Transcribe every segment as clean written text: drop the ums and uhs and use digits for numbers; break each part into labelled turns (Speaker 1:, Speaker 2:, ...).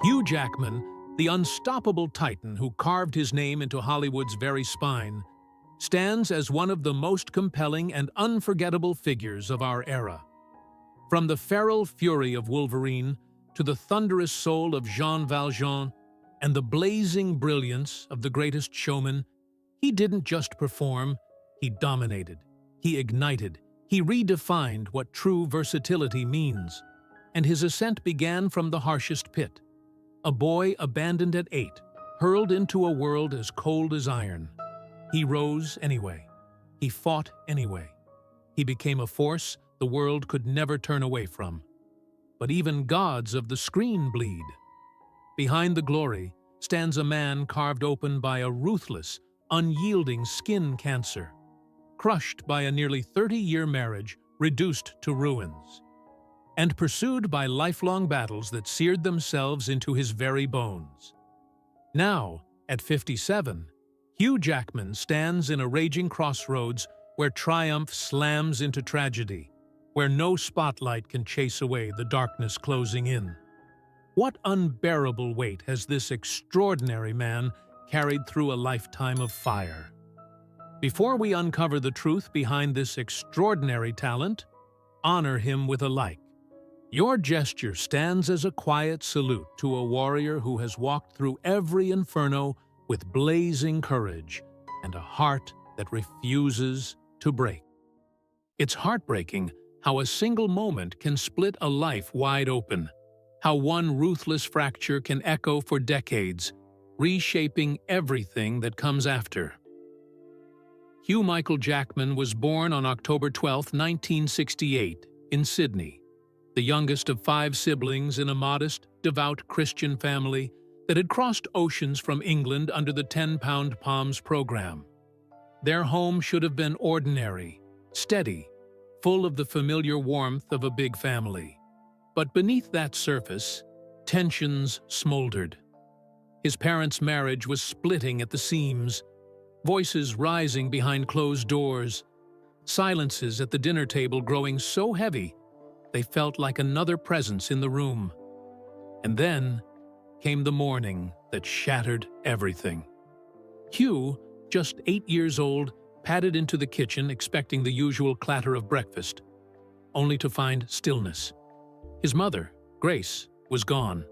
Speaker 1: Hugh Jackman, the unstoppable titan who carved his name into Hollywood's very spine, stands as one of the most compelling and unforgettable figures of our era. From the feral fury of Wolverine to the thunderous soul of Jean Valjean and the blazing brilliance of the greatest showman, he didn't just perform, he dominated, he ignited, he redefined what true versatility means. And his ascent began from the harshest pit. A boy abandoned at 8, hurled into a world as cold as iron. He rose anyway. He fought anyway. He became a force the world could never turn away from. But even gods of the screen bleed. Behind the glory stands a man carved open by a ruthless, unyielding skin cancer, crushed by a nearly 30-year marriage reduced to ruins, and pursued by lifelong battles that seared themselves into his very bones. Now, at 57, Hugh Jackman stands in a raging crossroads where triumph slams into tragedy, where no spotlight can chase away the darkness closing in. What unbearable weight has this extraordinary man carried through a lifetime of fire? Before we uncover the truth behind this extraordinary talent, honor him with a like. Your gesture stands as a quiet salute to a warrior who has walked through every inferno with blazing courage and a heart that refuses to break. It's heartbreaking how a single moment can split a life wide open, how one ruthless fracture can echo for decades, reshaping everything that comes after. Hugh Michael Jackman was born on October 12, 1968, in Sydney, the youngest of 5 siblings in a modest, devout Christian family that had crossed oceans from England under the 10-Pound Palms program. Their home should have been ordinary, steady, full of the familiar warmth of a big family. But beneath that surface, tensions smoldered. His parents' marriage was splitting at the seams, voices rising behind closed doors, silences at the dinner table growing so heavy they felt like another presence in the room. And then came the morning that shattered everything. Hugh, just 8 years old, padded into the kitchen expecting the usual clatter of breakfast, only to find stillness. His mother, Grace, was gone,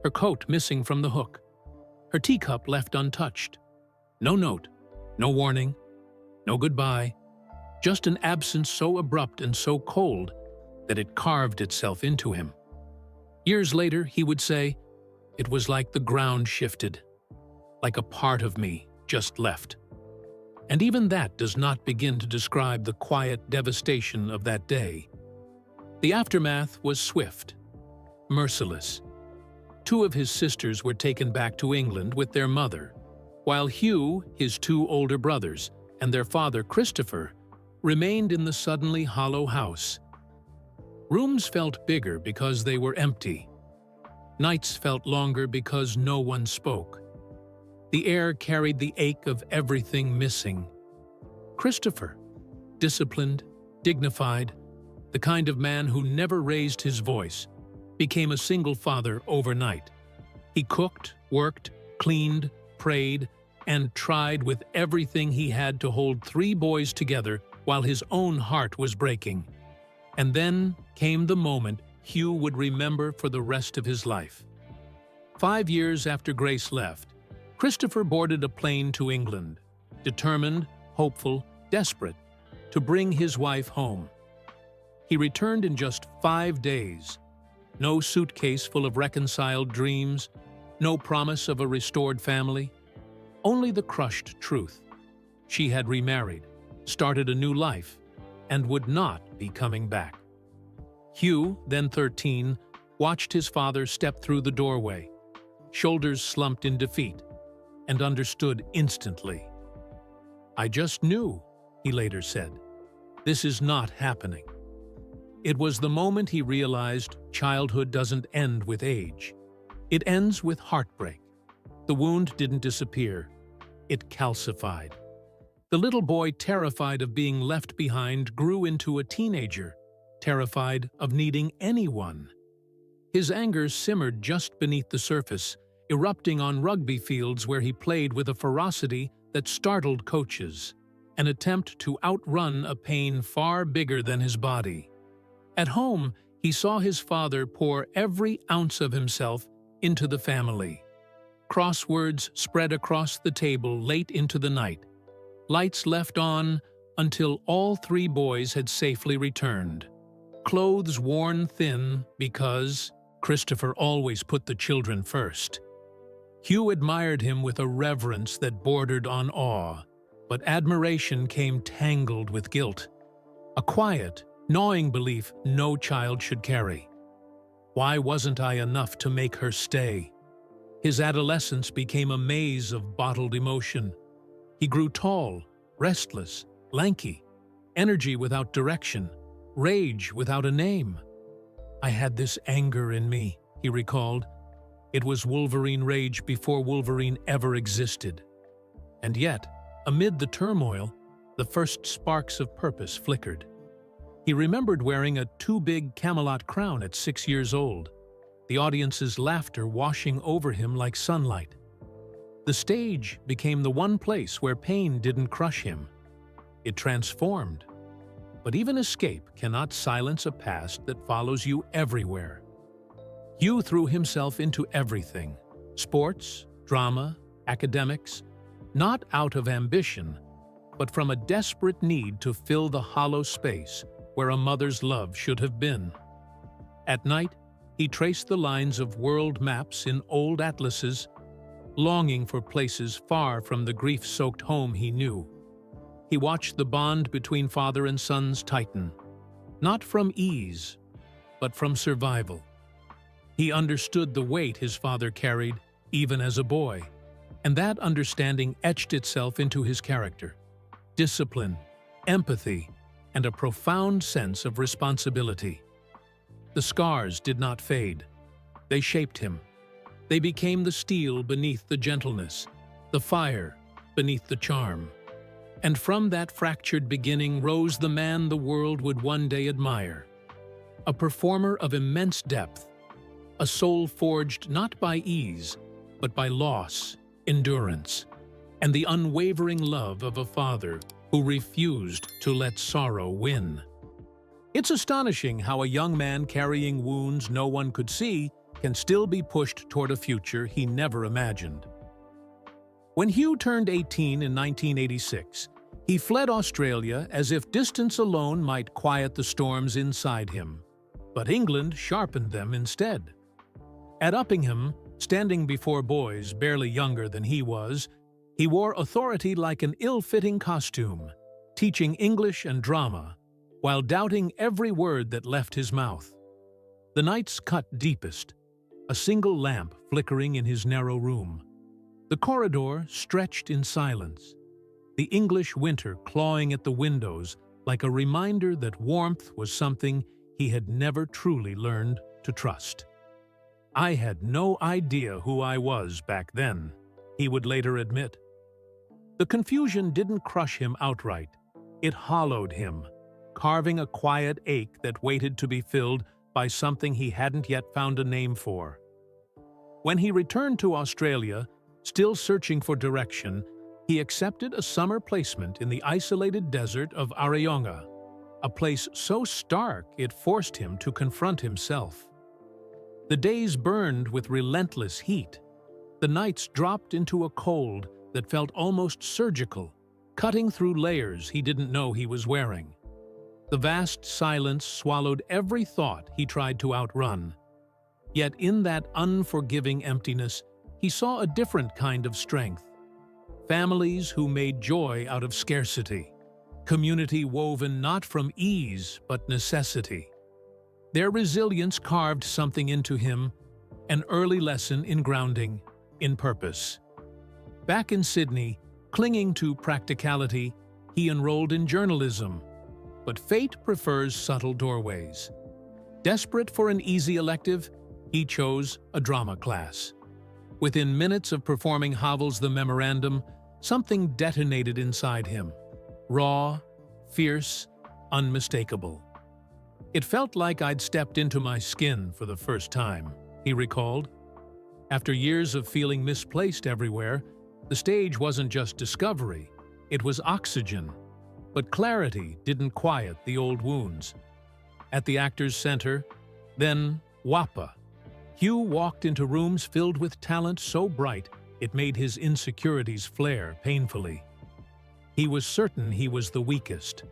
Speaker 1: her coat missing from the hook, her teacup left untouched. No note, no warning, no goodbye, just an absence so abrupt and so cold that it carved itself into him. Years later, he would say, "It was like the ground shifted, like a part of me just left." And even that does not begin to describe the quiet devastation of that day. The aftermath was swift, merciless. 2 of his sisters were taken back to England with their mother, while Hugh, his 2 older brothers, and their father Christopher remained in the suddenly hollow house. Rooms felt bigger because they were empty. Nights felt longer because no one spoke. The air carried the ache of everything missing. Christopher, disciplined, dignified, the kind of man who never raised his voice, became a single father overnight. He cooked, worked, cleaned, prayed, and tried with everything he had to hold 3 boys together while his own heart was breaking. And then came the moment Hugh would remember for the rest of his life. 5 years after Grace left, Christopher boarded a plane to England, determined, hopeful, desperate, to bring his wife home. He returned in just 5 days. No suitcase full of reconciled dreams, no promise of a restored family, only the crushed truth. She had remarried, started a new life, and would not be coming back. Hugh, then 13, watched his father step through the doorway, shoulders slumped in defeat, and understood instantly. "I just knew," he later said. "This is not happening." It was the moment he realized childhood doesn't end with age. It ends with heartbreak. The wound didn't disappear. It calcified. The little boy, terrified of being left behind, grew into a teenager, terrified of needing anyone. His anger simmered just beneath the surface, erupting on rugby fields where he played with a ferocity that startled coaches, an attempt to outrun a pain far bigger than his body. At home, he saw his father pour every ounce of himself into the family. Crosswords spread across the table late into the night. Lights left on until all three boys had safely returned. Clothes worn thin because Christopher always put the children first. Hugh admired him with a reverence that bordered on awe, but admiration came tangled with guilt. A quiet, gnawing belief no child should carry. Why wasn't I enough to make her stay? His adolescence became a maze of bottled emotion. He grew tall, restless, lanky, energy without direction, rage without a name. I had this anger in me, he recalled. It was Wolverine rage before Wolverine ever existed. And yet, amid the turmoil, the first sparks of purpose flickered. He remembered wearing a too-big Camelot crown at 6 years old, the audience's laughter washing over him like sunlight. The stage became the one place where pain didn't crush him. It transformed. But even escape cannot silence a past that follows you everywhere. Hugh threw himself into everything: sports, drama, academics, not out of ambition, but from a desperate need to fill the hollow space where a mother's love should have been. At night, he traced the lines of world maps in old atlases, longing for places far from the grief-soaked home he knew. He watched the bond between father and sons tighten, not from ease, but from survival. He understood the weight his father carried, even as a boy, and that understanding etched itself into his character. Discipline, empathy, and a profound sense of responsibility. The scars did not fade. They shaped him. They became the steel beneath the gentleness, the fire beneath the charm. And from that fractured beginning rose the man the world would one day admire. A performer of immense depth, a soul forged not by ease, but by loss, endurance, and the unwavering love of a father who refused to let sorrow win. It's astonishing how a young man carrying wounds no one could see can still be pushed toward a future he never imagined. When Hugh turned 18 in 1986, he fled Australia as if distance alone might quiet the storms inside him. But England sharpened them instead. At Uppingham, standing before boys barely younger than he was, he wore authority like an ill-fitting costume, teaching English and drama, while doubting every word that left his mouth. The nights cut deepest, a single lamp flickering in his narrow room. The corridor stretched in silence, the English winter clawing at the windows like a reminder that warmth was something he had never truly learned to trust. "I had no idea who I was back then," he would later admit. The confusion didn't crush him outright. It hollowed him, carving a quiet ache that waited to be filled by something he hadn't yet found a name for. When he returned to Australia, still searching for direction, he accepted a summer placement in the isolated desert of Arayonga, a place so stark it forced him to confront himself. The days burned with relentless heat. The nights dropped into a cold that felt almost surgical, cutting through layers he didn't know he was wearing. The vast silence swallowed every thought he tried to outrun. Yet in that unforgiving emptiness, he saw a different kind of strength. Families who made joy out of scarcity. Community woven not from ease, but necessity. Their resilience carved something into him, an early lesson in grounding, in purpose. Back in Sydney, clinging to practicality, he enrolled in journalism. But fate prefers subtle doorways. Desperate for an easy elective, he chose a drama class. Within minutes of performing Havel's The Memorandum, something detonated inside him. Raw, fierce, unmistakable. It felt like I'd stepped into my skin for the first time, he recalled. After years of feeling misplaced everywhere, the stage wasn't just discovery, it was oxygen. But clarity didn't quiet the old wounds. At the actor's center, then WAPA, Hugh walked into rooms filled with talent so bright it made his insecurities flare painfully. He was certain he was the weakest,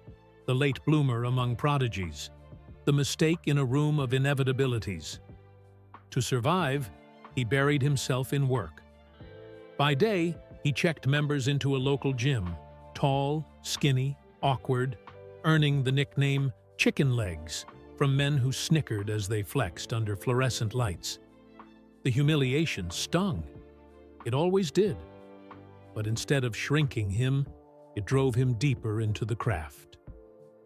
Speaker 1: the late bloomer among prodigies, the mistake in a room of inevitabilities. To survive, he buried himself in work. By day, he checked members into a local gym, tall, skinny, awkward, earning the nickname "chicken legs" from men who snickered as they flexed under fluorescent lights. The humiliation stung. It always did. But instead of shrinking him, it drove him deeper into the craft.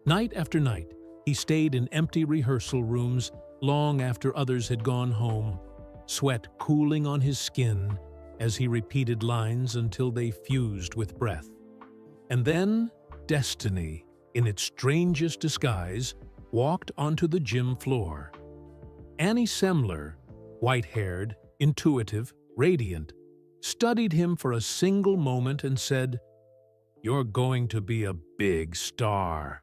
Speaker 1: Night after night, he stayed in empty rehearsal rooms long after others had gone home, sweat cooling on his skin as he repeated lines until they fused with breath. And then, destiny, in its strangest disguise, walked onto the gym floor. Annie Semler, white-haired, intuitive, radiant, studied him for a single moment and said, "You're going to be a big star."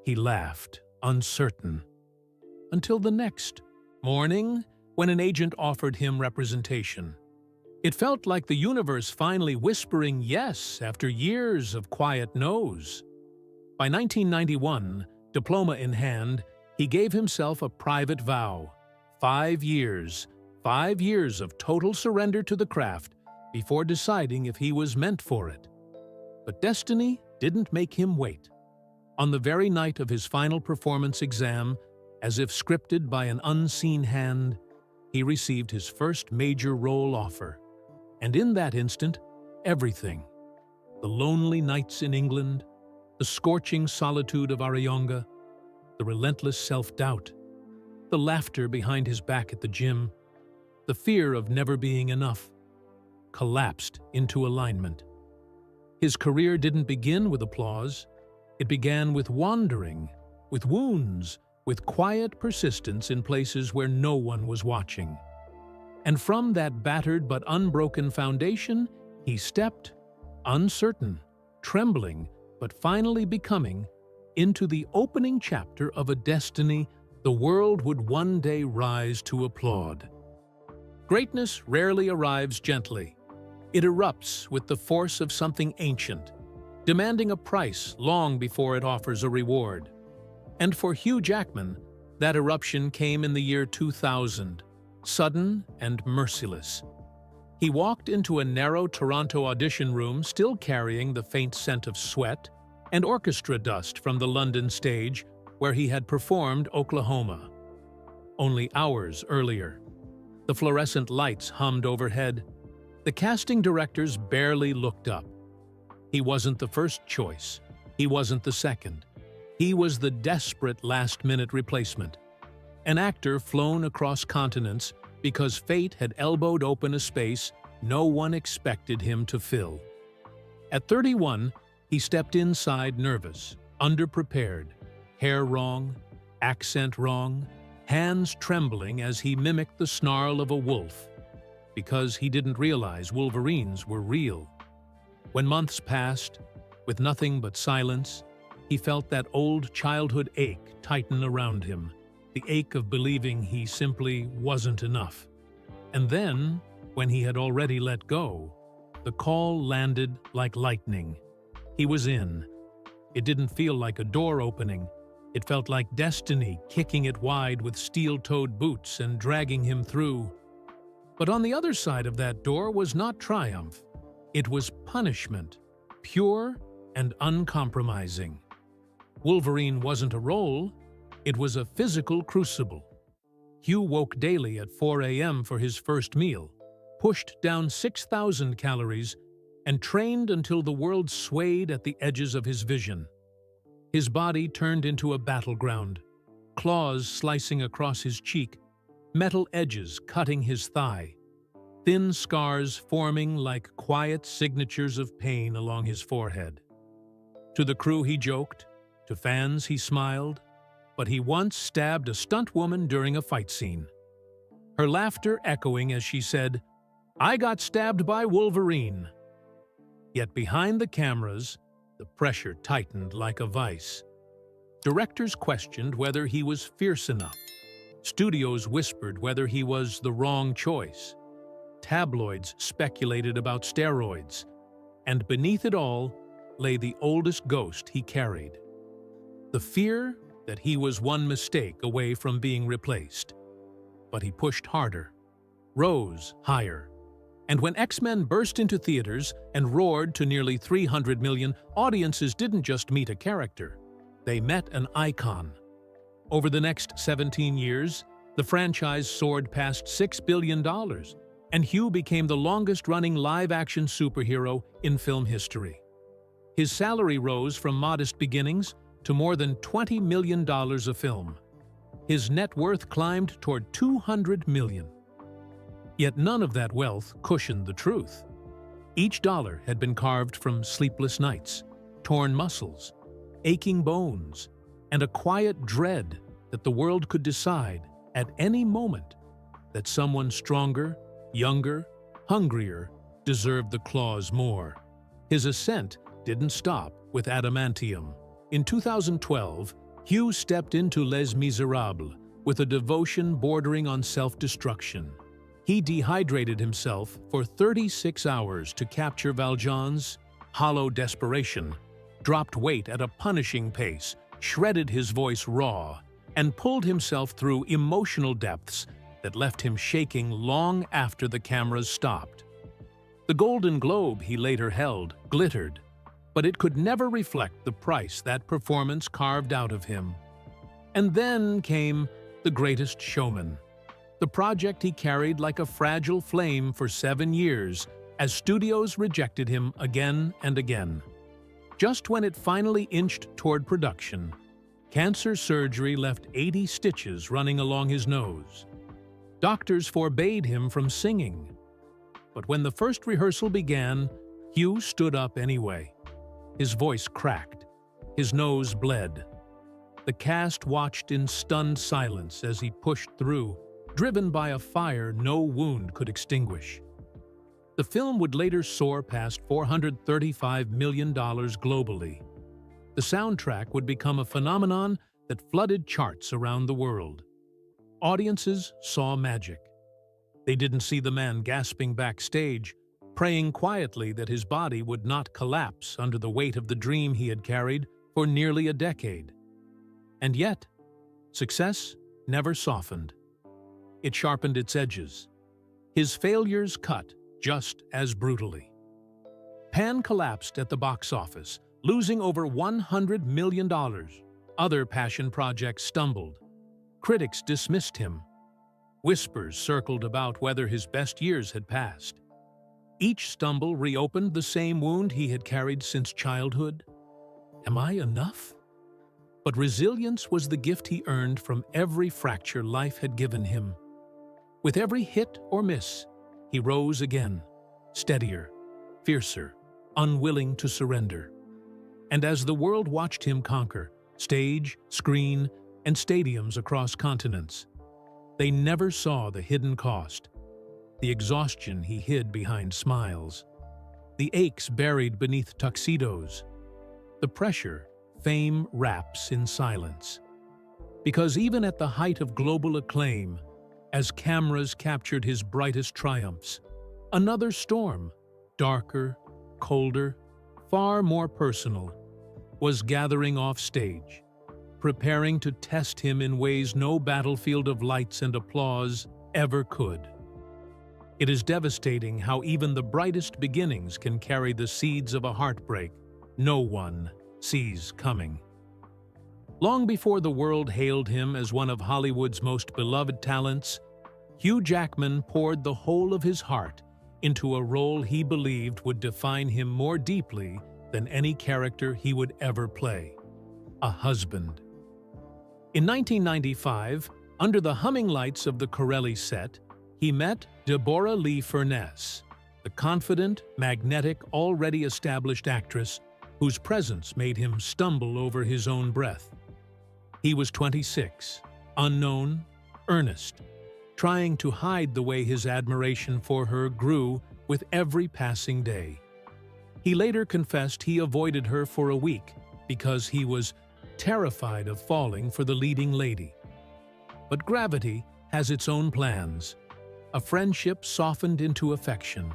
Speaker 1: He laughed, uncertain. Until the next morning, when an agent offered him representation. It felt like the universe finally whispering yes after years of quiet no's. By 1991, diploma in hand, he gave himself a private vow. 5 years of total surrender to the craft before deciding if he was meant for it. But destiny didn't make him wait. On the very night of his final performance exam, as if scripted by an unseen hand, he received his first major role offer. And in that instant, everything. The lonely nights in England, the scorching solitude of Arayonga, the relentless self-doubt, the laughter behind his back at the gym, the fear of never being enough, collapsed into alignment. His career didn't begin with applause. It began with wandering, with wounds, with quiet persistence in places where no one was watching. And from that battered but unbroken foundation, he stepped, uncertain, trembling, but finally becoming, into the opening chapter of a destiny the world would one day rise to applaud. Greatness rarely arrives gently. It erupts with the force of something ancient, demanding a price long before it offers a reward. And for Hugh Jackman, that eruption came in the year 2000, sudden and merciless. He walked into a narrow Toronto audition room still carrying the faint scent of sweat and orchestra dust from the London stage where he had performed Oklahoma. Only hours earlier. The fluorescent lights hummed overhead. The casting directors barely looked up. He wasn't the first choice. He wasn't the second. He was the desperate last-minute replacement. An actor flown across continents because fate had elbowed open a space no one expected him to fill. At 31, he stepped inside nervous, underprepared, hair wrong, accent wrong, hands trembling as he mimicked the snarl of a wolf, because he didn't realize Wolverines were real. When months passed, with nothing but silence, he felt that old childhood ache tighten around him, the ache of believing he simply wasn't enough. And then, when he had already let go, the call landed like lightning. He was in. It didn't feel like a door opening. It felt like destiny kicking it wide with steel-toed boots and dragging him through. But on the other side of that door was not triumph. It was punishment, pure and uncompromising. Wolverine wasn't a role, it was a physical crucible. Hugh woke daily at 4 a.m. for his first meal, pushed down 6,000 calories, and trained until the world swayed at the edges of his vision. His body turned into a battleground, claws slicing across his cheek, metal edges cutting his thigh, thin scars forming like quiet signatures of pain along his forehead. To the crew he joked, to fans he smiled, but he once stabbed a stunt woman during a fight scene. Her laughter echoing as she said, "I got stabbed by Wolverine." Yet behind the cameras, the pressure tightened like a vice. Directors questioned whether he was fierce enough. Studios whispered whether he was the wrong choice. Tabloids speculated about steroids. And beneath it all lay the oldest ghost he carried. The fear that he was one mistake away from being replaced. But he pushed harder, rose higher. And when X-Men burst into theaters and roared to nearly 300 million, audiences didn't just meet a character. They met an icon. Over the next 17 years, the franchise soared past $6 billion, and Hugh became the longest-running live-action superhero in film history. His salary rose from modest beginnings to more than $20 million a film. His net worth climbed toward $200 million. Yet none of that wealth cushioned the truth. Each dollar had been carved from sleepless nights, torn muscles, aching bones, and a quiet dread that the world could decide at any moment that someone stronger, younger, hungrier deserved the claws more. His ascent didn't stop with adamantium. In 2012, Hugh stepped into Les Misérables with a devotion bordering on self-destruction. He dehydrated himself for 36 hours to capture Valjean's hollow desperation, dropped weight at a punishing pace, shredded his voice raw, and pulled himself through emotional depths that left him shaking long after the cameras stopped. The Golden Globe he later held glittered, but it could never reflect the price that performance carved out of him. And then came The Greatest Showman, the project he carried like a fragile flame for 7 years as studios rejected him again and again. Just when it finally inched toward production, cancer surgery left 80 stitches running along his nose. Doctors forbade him from singing. But when the first rehearsal began, Hugh stood up anyway. His voice cracked. His nose bled. The cast watched in stunned silence as he pushed through, driven by a fire no wound could extinguish. The film would later soar past $435 million globally. The soundtrack would become a phenomenon that flooded charts around the world. Audiences saw magic. They didn't see the man gasping backstage, praying quietly that his body would not collapse under the weight of the dream he had carried for nearly a decade. And yet, success never softened. It sharpened its edges. His failures cut just as brutally. Pan collapsed at the box office, losing over $100 million. Other passion projects stumbled. Critics dismissed him. Whispers circled about whether his best years had passed. Each stumble reopened the same wound he had carried since childhood. Am I enough? But resilience was the gift he earned from every fracture life had given him. With every hit or miss, he rose again, steadier, fiercer, unwilling to surrender. And as the world watched him conquer stage, screen, and stadiums across continents, they never saw the hidden cost, the exhaustion he hid behind smiles, the aches buried beneath tuxedos, the pressure fame wraps in silence. Because even at the height of global acclaim, as cameras captured his brightest triumphs, another storm, darker, colder, far more personal, was gathering off stage, preparing to test him in ways no battlefield of lights and applause ever could. It is devastating how even the brightest beginnings can carry the seeds of a heartbreak no one sees coming. Long before the world hailed him as one of Hollywood's most beloved talents, Hugh Jackman poured the whole of his heart into a role he believed would define him more deeply than any character he would ever play: a husband. In 1995, under the humming lights of the Corelli set, he met Deborah Lee Furness, the confident, magnetic, already established actress whose presence made him stumble over his own breath. He was 26, unknown, earnest, trying to hide the way his admiration for her grew with every passing day. He later confessed he avoided her for a week because he was terrified of falling for the leading lady. But gravity has its own plans. A friendship softened into affection,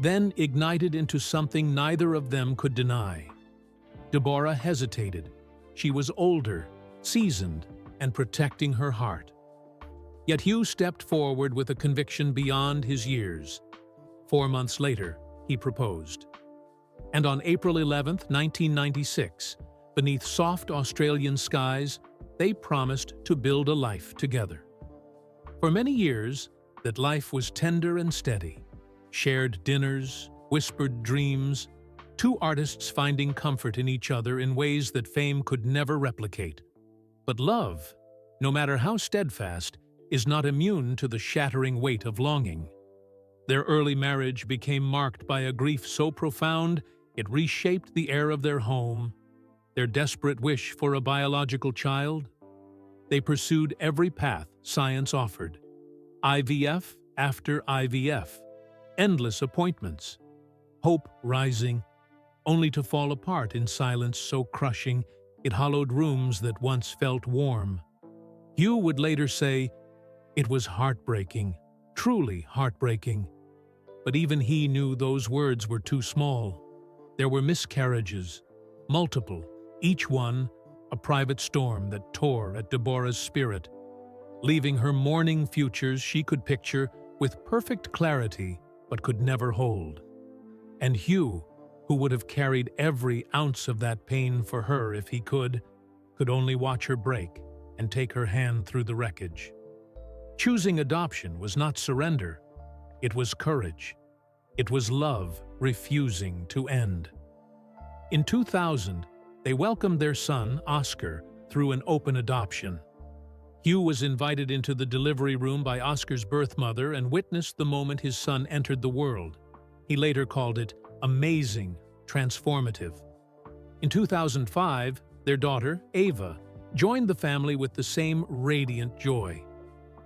Speaker 1: then ignited into something neither of them could deny. Deborah hesitated. She was older, seasoned, and protecting her heart. Yet Hugh stepped forward with a conviction beyond his years. 4 months later, he proposed. And on April 11, 1996, beneath soft Australian skies, they promised to build a life together. For many years, that life was tender and steady. Shared dinners, whispered dreams, two artists finding comfort in each other in ways that fame could never replicate. But love, no matter how steadfast, is not immune to the shattering weight of longing. Their early marriage became marked by a grief so profound it reshaped the air of their home. Their desperate wish for a biological child? They pursued every path science offered. IVF after IVF, endless appointments, hope rising, only to fall apart in silence so crushing it hollowed rooms that once felt warm. Hugh would later say, "It was heartbreaking, truly heartbreaking." But even he knew those words were too small. There were miscarriages, multiple, each one a private storm that tore at Deborah's spirit, leaving her mourning futures she could picture with perfect clarity but could never hold. And Hugh, who would have carried every ounce of that pain for her if he could only watch her break and take her hand through the wreckage. Choosing adoption was not surrender, it was courage. It was love refusing to end. In 2000, they welcomed their son, Oscar, through an open adoption. Hugh was invited into the delivery room by Oscar's birth mother and witnessed the moment his son entered the world. He later called it amazing, transformative. In 2005, their daughter, Ava, joined the family with the same radiant joy.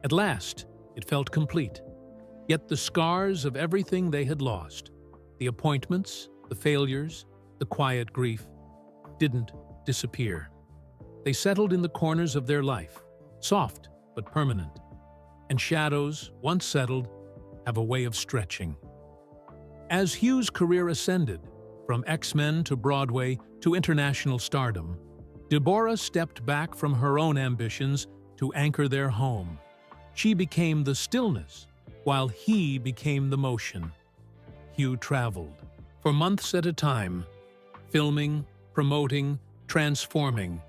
Speaker 1: At last, it felt complete. Yet the scars of everything they had lost, the appointments, the failures, the quiet grief, didn't disappear. They settled in the corners of their life, soft but permanent. And shadows, once settled, have a way of stretching. As Hugh's career ascended, from X-Men to Broadway to international stardom, Deborah stepped back from her own ambitions to anchor their home. She became the stillness, while he became the motion. Hugh traveled, for months at a time, filming, promoting, transforming,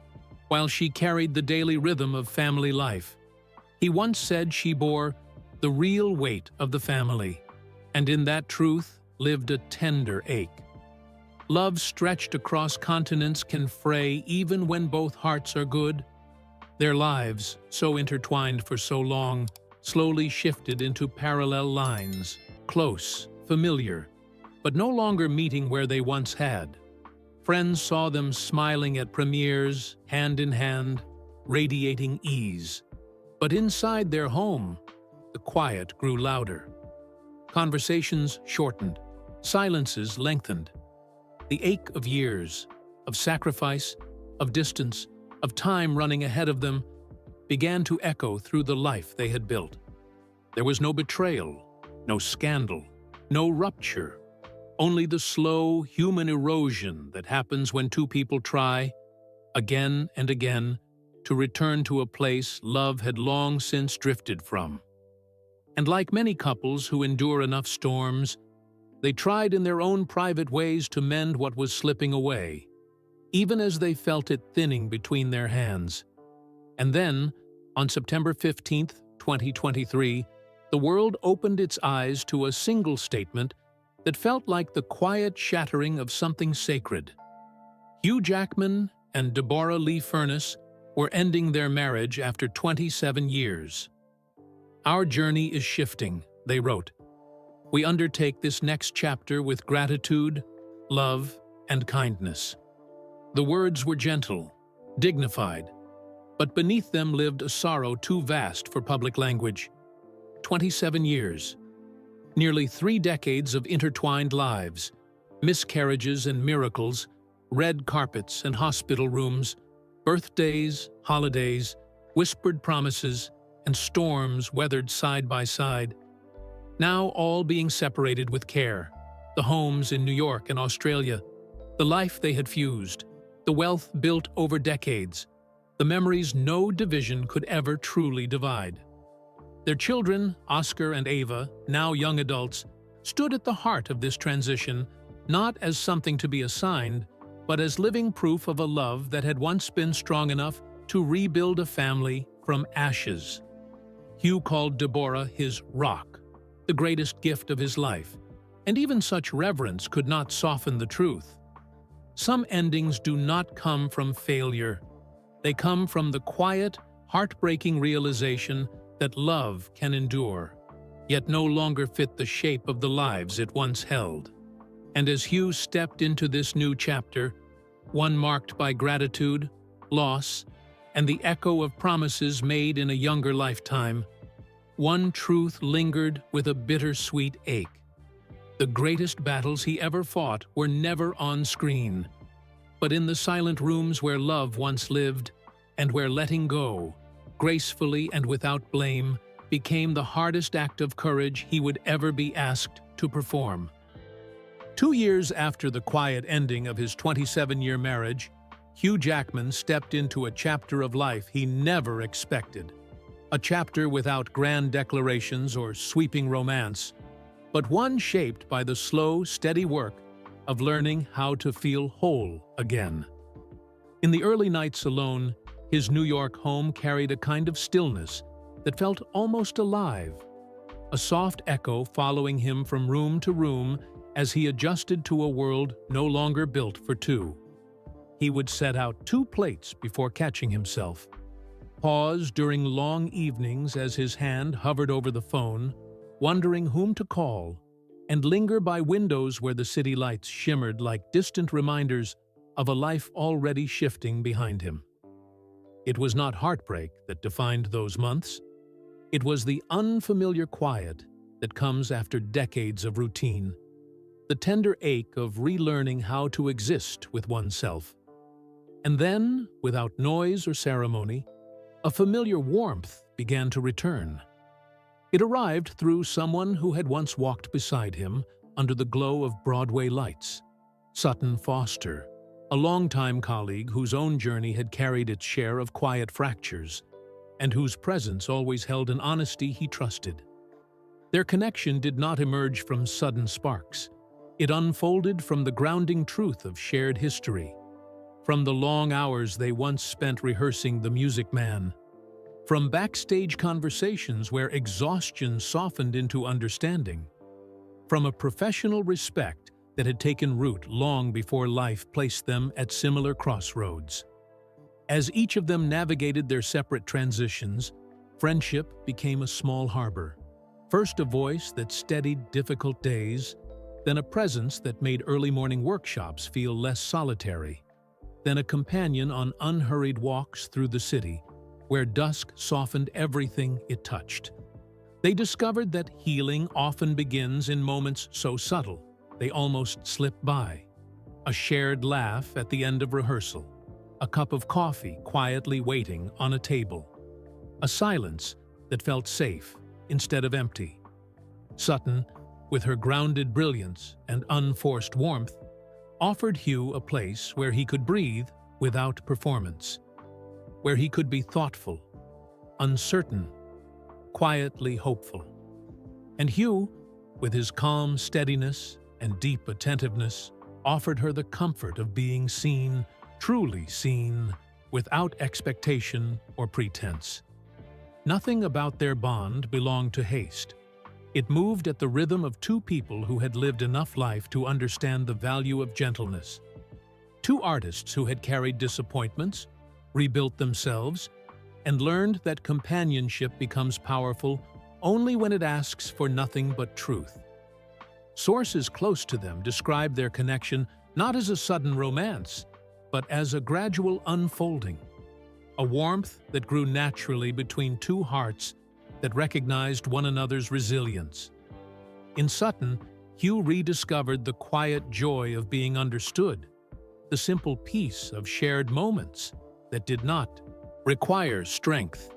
Speaker 1: while she carried the daily rhythm of family life. He once said she bore the real weight of the family, and in that truth lived a tender ache. Love stretched across continents can fray even when both hearts are good. Their lives, so intertwined for so long, slowly shifted into parallel lines, close, familiar, but no longer meeting where they once had. Friends saw them smiling at premieres, hand in hand, radiating ease. But inside their home, the quiet grew louder. Conversations shortened, silences lengthened. The ache of years, of sacrifice, of distance, of time running ahead of them, began to echo through the life they had built. There was no betrayal, no scandal, no rupture, only the slow human erosion that happens when two people try, again and again, to return to a place love had long since drifted from. And like many couples who endure enough storms, they tried in their own private ways to mend what was slipping away, even as they felt it thinning between their hands. And then, on September 15, 2023, the world opened its eyes to a single statement that felt like the quiet shattering of something sacred. Hugh Jackman and Deborah Lee Furness were ending their marriage after 27 years. "Our journey is shifting," they wrote. "We undertake this next chapter with gratitude, love, and kindness." The words were gentle, dignified, But beneath them lived a sorrow too vast for public language. 27 years. Nearly 3 decades of intertwined lives, miscarriages and miracles, red carpets and hospital rooms, birthdays, holidays, whispered promises, and storms weathered side by side. Now all being separated with care. The homes in New York and Australia, the life they had fused, the wealth built over decades, the memories no division could ever truly divide. Their children, Oscar and Ava, now young adults, stood at the heart of this transition, not as something to be assigned, but as living proof of a love that had once been strong enough to rebuild a family from ashes. Hugh called Deborah his rock, the greatest gift of his life, and even such reverence could not soften the truth. Some endings do not come from failure. They come from the quiet, heartbreaking realization that love can endure, yet no longer fit the shape of the lives it once held. And as Hugh stepped into this new chapter, one marked by gratitude, loss, and the echo of promises made in a younger lifetime, one truth lingered with a bittersweet ache. The greatest battles he ever fought were never on screen, but in the silent rooms where love once lived, and where letting go, gracefully and without blame, became the hardest act of courage he would ever be asked to perform. 2 years after the quiet ending of his 27-year marriage, Hugh Jackman stepped into a chapter of life he never expected. A chapter without grand declarations or sweeping romance, but one shaped by the slow, steady work of learning how to feel whole again. In the early nights alone, his New York home carried a kind of stillness that felt almost alive, a soft echo following him from room to room as he adjusted to a world no longer built for two. He would set out 2 plates before catching himself, pause during long evenings as his hand hovered over the phone, wondering whom to call, and linger by windows where the city lights shimmered like distant reminders of a life already shifting behind him. It was not heartbreak that defined those months. It was the unfamiliar quiet that comes after decades of routine, the tender ache of relearning how to exist with oneself. And then, without noise or ceremony, a familiar warmth began to return. It arrived through someone who had once walked beside him under the glow of Broadway lights. Sutton Foster, a longtime colleague whose own journey had carried its share of quiet fractures, and whose presence always held an honesty he trusted. Their connection did not emerge from sudden sparks. It unfolded from the grounding truth of shared history, from the long hours they once spent rehearsing The Music Man, from backstage conversations where exhaustion softened into understanding, from a professional respect that had taken root long before life placed them at similar crossroads. As each of them navigated their separate transitions, friendship became a small harbor. First a voice that steadied difficult days, then a presence that made early morning workshops feel less solitary, then a companion on unhurried walks through the city, where dusk softened everything it touched. They discovered that healing often begins in moments so subtle they almost slip by. A shared laugh at the end of rehearsal, a cup of coffee quietly waiting on a table, a silence that felt safe instead of empty. Sutton, with her grounded brilliance and unforced warmth, offered Hugh a place where he could breathe without performance, where he could be thoughtful, uncertain, quietly hopeful. And Hugh, with his calm steadiness and deep attentiveness, offered her the comfort of being seen, truly seen, without expectation or pretense. Nothing about their bond belonged to haste. It moved at the rhythm of 2 people who had lived enough life to understand the value of gentleness. 2 artists who had carried disappointments, rebuilt themselves, and learned that companionship becomes powerful only when it asks for nothing but truth. Sources close to them describe their connection not as a sudden romance, but as a gradual unfolding. a warmth that grew naturally between two hearts that recognized one another's resilience. In Sutton, Hugh rediscovered the quiet joy of being understood, the simple peace of shared moments that did not require strength.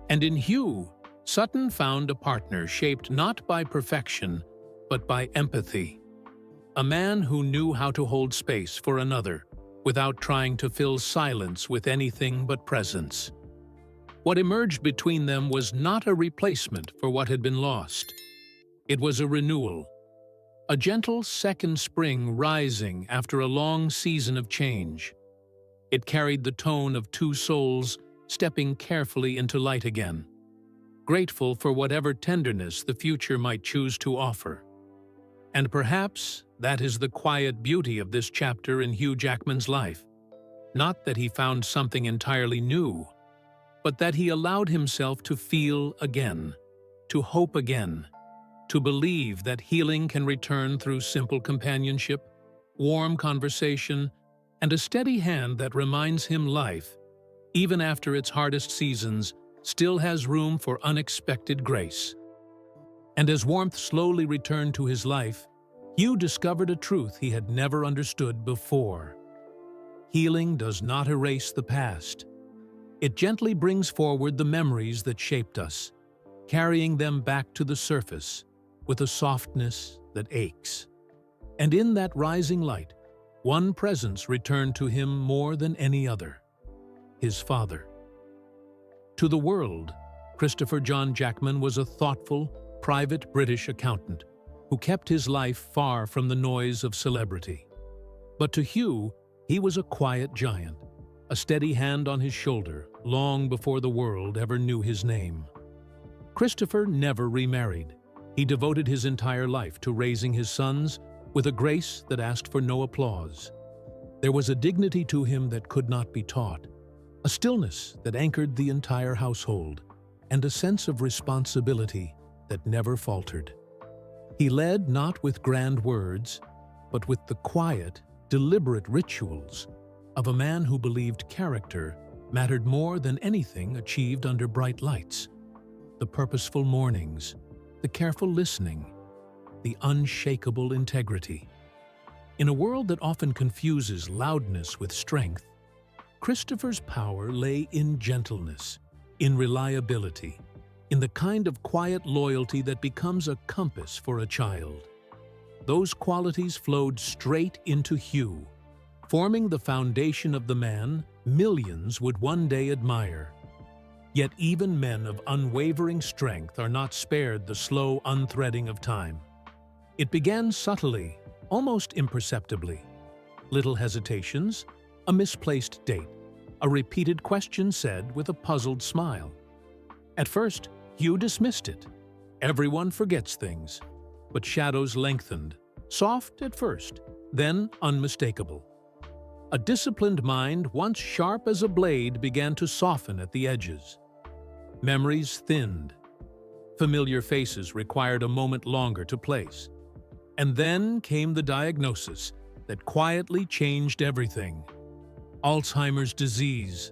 Speaker 1: And in Hugh, Sutton found a partner shaped not by perfection, but by empathy. A man who knew how to hold space for another without trying to fill silence with anything but presence. What emerged between them was not a replacement for what had been lost. It was a renewal, a gentle second spring rising after a long season of change. It carried the tone of two souls stepping carefully into light again, grateful for whatever tenderness the future might choose to offer. And perhaps that is the quiet beauty of this chapter in Hugh Jackman's life. Not that he found something entirely new, but that he allowed himself to feel again, to hope again, to believe that healing can return through simple companionship, warm conversation, and a steady hand that reminds him life, even after its hardest seasons, still has room for unexpected grace. And as warmth slowly returned to his life, Hugh discovered a truth he had never understood before. Healing does not erase the past. It gently brings forward the memories that shaped us, carrying them back to the surface with a softness that aches. And in that rising light, one presence returned to him more than any other: his father. To the world, Christopher John Jackman was a thoughtful, private British accountant who kept his life far from the noise of celebrity. But to Hugh, he was a quiet giant, a steady hand on his shoulder long before the world ever knew his name. Christopher never remarried. He devoted his entire life to raising his sons with a grace that asked for no applause. There was a dignity to him that could not be taught, a stillness that anchored the entire household, and a sense of responsibility that never faltered. He led not with grand words, but with the quiet, deliberate rituals of a man who believed character mattered more than anything achieved under bright lights. The purposeful mornings, the careful listening, the unshakable integrity. In a world that often confuses loudness with strength, Christopher's power lay in gentleness, in reliability, in the kind of quiet loyalty that becomes a compass for a child. Those qualities flowed straight into Hugh, forming the foundation of the man millions would one day admire. Yet even men of unwavering strength are not spared the slow unthreading of time. It began subtly, almost imperceptibly. Little hesitations, a misplaced date, a repeated question said with a puzzled smile. At first, Hugh dismissed it. Everyone forgets things. But shadows lengthened, soft at first, then unmistakable. A disciplined mind, once sharp as a blade, began to soften at the edges. Memories thinned. Familiar faces required a moment longer to place. And then came the diagnosis that quietly changed everything. Alzheimer's disease,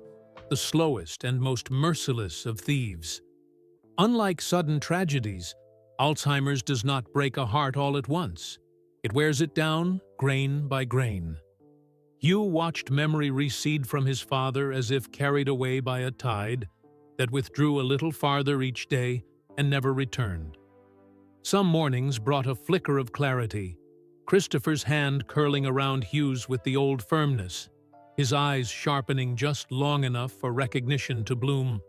Speaker 1: the slowest and most merciless of thieves. Unlike sudden tragedies, Alzheimer's does not break a heart all at once. It wears it down, grain by grain. Hugh watched memory recede from his father as if carried away by a tide that withdrew a little farther each day and never returned. Some mornings brought a flicker of clarity, Christopher's hand curling around Hugh's with the old firmness, his eyes sharpening just long enough for recognition to bloom.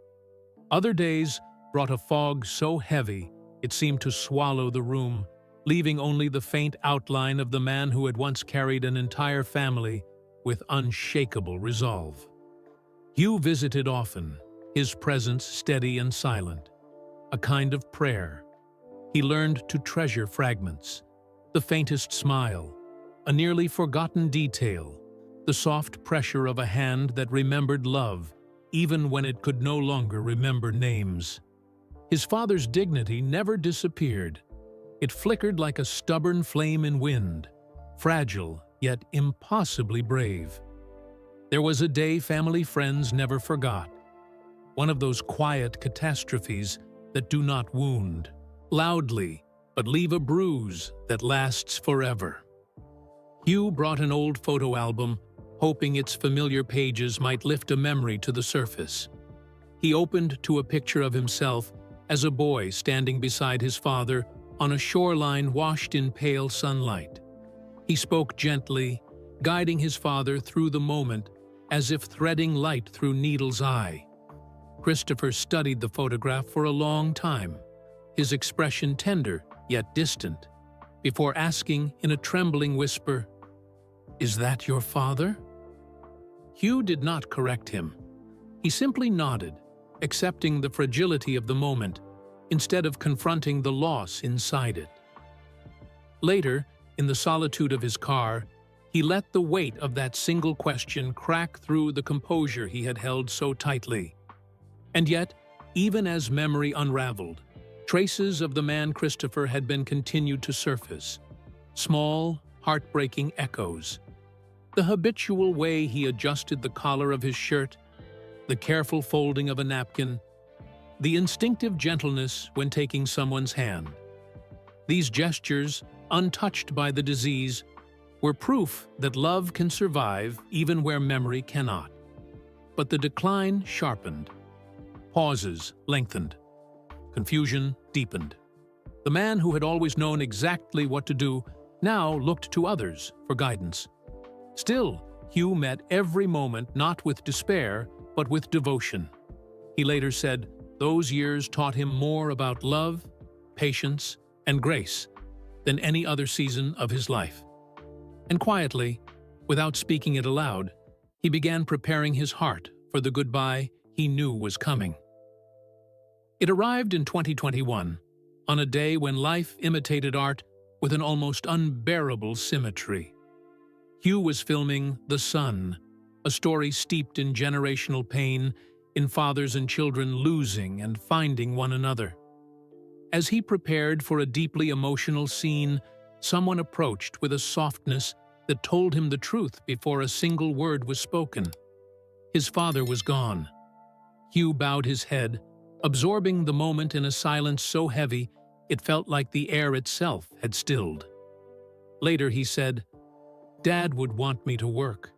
Speaker 1: Other days brought a fog so heavy it seemed to swallow the room, leaving only the faint outline of the man who had once carried an entire family with unshakable resolve. Hugh visited often, his presence steady and silent, a kind of prayer. He learned to treasure fragments, the faintest smile, a nearly forgotten detail, the soft pressure of a hand that remembered love, even when it could no longer remember names. His father's dignity never disappeared. It flickered like a stubborn flame in wind, fragile yet impossibly brave. There was a day family friends never forgot. One of those quiet catastrophes that do not wound loudly, but leave a bruise that lasts forever. Hugh brought an old photo album, hoping its familiar pages might lift a memory to the surface. He opened to a picture of himself as a boy standing beside his father on a shoreline washed in pale sunlight. He spoke gently, guiding his father through the moment as if threading light through needle's eye. Christopher studied the photograph for a long time, his expression tender yet distant, before asking in a trembling whisper, "Is that your father?" Hugh did not correct him. He simply nodded, accepting the fragility of the moment, instead of confronting the loss inside it. Later, in the solitude of his car, he let the weight of that single question crack through the composure he had held so tightly. And yet, even as memory unraveled, traces of the man Christopher had been continued to surface. Small, heartbreaking echoes. The habitual way he adjusted the collar of his shirt, the careful folding of a napkin, the instinctive gentleness when taking someone's hand. These gestures, untouched by the disease, were proof that love can survive even where memory cannot. But the decline sharpened. Pauses lengthened. Confusion deepened. The man who had always known exactly what to do now looked to others for guidance. Still, Hugh met every moment not with despair, but with devotion. He later said those years taught him more about love, patience, and grace than any other season of his life. And quietly, without speaking it aloud, he began preparing his heart for the goodbye he knew was coming. It arrived in 2021, on a day when life imitated art with an almost unbearable symmetry. Hugh was filming The Son, a story steeped in generational pain, in fathers and children losing and finding one another. As he prepared for a deeply emotional scene, someone approached with a softness that told him the truth before a single word was spoken. His father was gone. Hugh bowed his head, absorbing the moment in a silence so heavy it felt like the air itself had stilled. Later he said, "Dad would want me to work."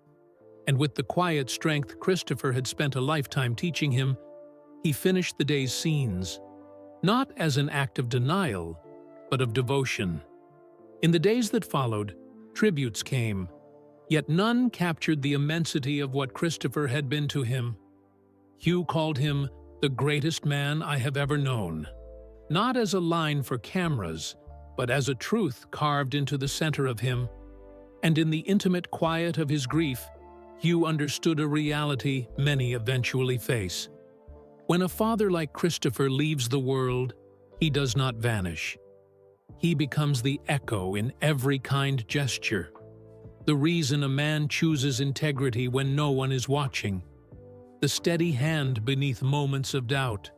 Speaker 1: And with the quiet strength Christopher had spent a lifetime teaching him, he finished the day's scenes, not as an act of denial, but of devotion. In the days that followed, tributes came, yet none captured the immensity of what Christopher had been to him. Hugh called him the greatest man I have ever known, not as a line for cameras, but as a truth carved into the center of him. And in the intimate quiet of his grief, Hugh understood a reality many eventually face. When a father like Christopher leaves the world, he does not vanish. He becomes the echo in every kind gesture, the reason a man chooses integrity when no one is watching, the steady hand beneath moments of doubt.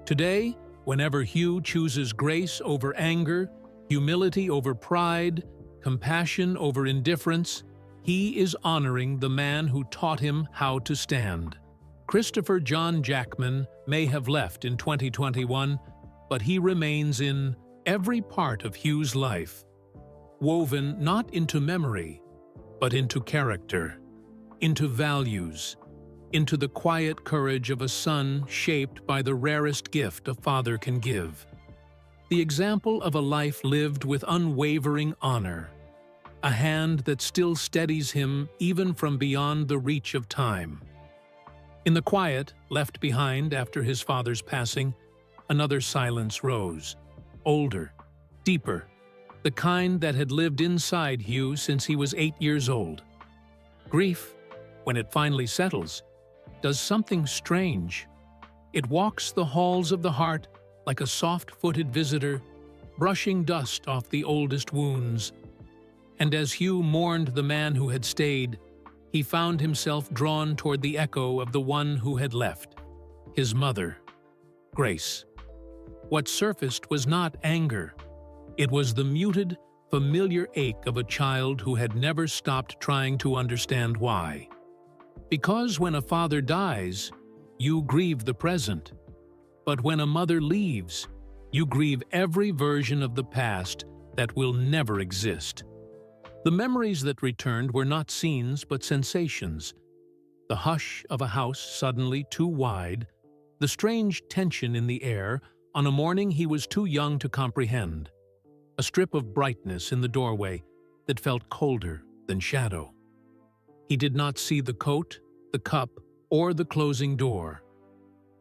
Speaker 1: Today, whenever Hugh chooses grace over anger, humility over pride, compassion over indifference, he is honoring the man who taught him how to stand. Christopher John Jackman may have left in 2021, but he remains in every part of Hugh's life, woven not into memory, but into character, into values, into the quiet courage of a son shaped by the rarest gift a father can give. The example of a life lived with unwavering honor, a hand that still steadies him even from beyond the reach of time. In the quiet left behind after his father's passing, another silence rose, older, deeper, the kind that had lived inside Hugh since he was 8 years old. Grief, when it finally settles, does something strange. It walks the halls of the heart like a soft-footed visitor, brushing dust off the oldest wounds. And as Hugh mourned the man who had stayed, he found himself drawn toward the echo of the one who had left, his mother, Grace. What surfaced was not anger. It was the muted, familiar ache of a child who had never stopped trying to understand why. Because when a father dies, you grieve the present. But when a mother leaves, you grieve every version of the past that will never exist. The memories that returned were not scenes but sensations. The hush of a house suddenly too wide, the strange tension in the air on a morning he was too young to comprehend, a strip of brightness in the doorway that felt colder than shadow. He did not see the coat, the cup, or the closing door.